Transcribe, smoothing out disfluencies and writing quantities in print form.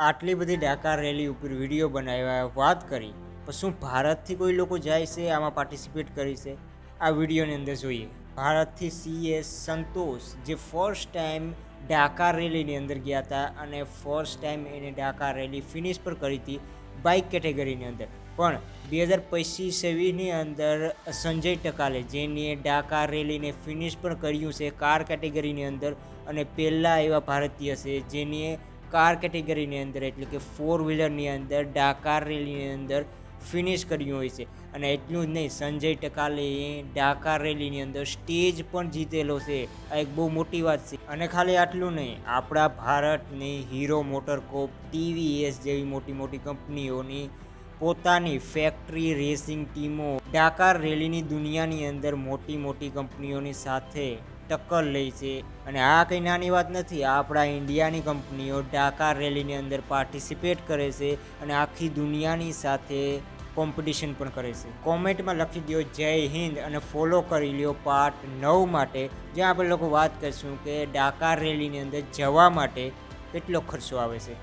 આટલી બધી ડાકાર રેલી ઉપર વિડીયો બનાવ્યા, વાત કરી, પણ શું ભારતથી કોઈ લોકો જાય છે આમાં પાર્ટિસિપેટ કરી છે? આ વિડીયોની અંદર જોઈએ. ભારતથી CS સંતોષ જે ફર્સ્ટ ટાઈમ ડાકાર રેલીની અંદર ગયા હતા અને ફર્સ્ટ ટાઈમ એને ડાકાર રેલી ફિનિશ પર કરી હતી બાઇક કેટેગરીની અંદર. પણ 2025-26ની અંદર સંજય ટકાલે જેને ડાકાર રેલીને ફિનિશ પણ કર્યું છે કાર કેટેગરીની અંદર, અને પહેલાં એવા ભારતીય છે જેને કાર કેટેગરીની અંદર એટલે કે 4 વ્હીલરની અંદર ડાકાર રેલીની અંદર ફિનિશ કર્યું હોય છે. અને એટલું જ નહીં, સંજય ટકાલે ડાકાર રેલીની અંદર સ્ટેજ પણ જીતેલો છે. આ એક બહુ મોટી વાત છે. અને ખાલી આટલું નહીં, આપણા ભારતની હીરો મોટરકોપ, TVS જેવી મોટી મોટી કંપનીઓની પોતાની ફેક્ટરી રેસિંગ ટીમો ડાકાર રેલીની દુનિયાની અંદર મોટી મોટી કંપનીઓની સાથે ટક્કર લે છે. અને આ કંઈ નાની વાત નથી. આપણા ઇન્ડિયાની કંપનીઓ ડાકાર રેલીની અંદર પાર્ટિસિપેટ કરે છે અને આખી દુનિયાની સાથે કોમ્પિટિશન પણ કરે છે. કોમેન્ટમાં લખી દો જય હિન્દ અને ફોલો કરી લ્યો પાર્ટ 9 માટે, જ્યાં આપણે લોકો વાત કરીશું કે ડાકાર રેલીની અંદર જવા માટે કેટલો ખર્ચો આવે છે.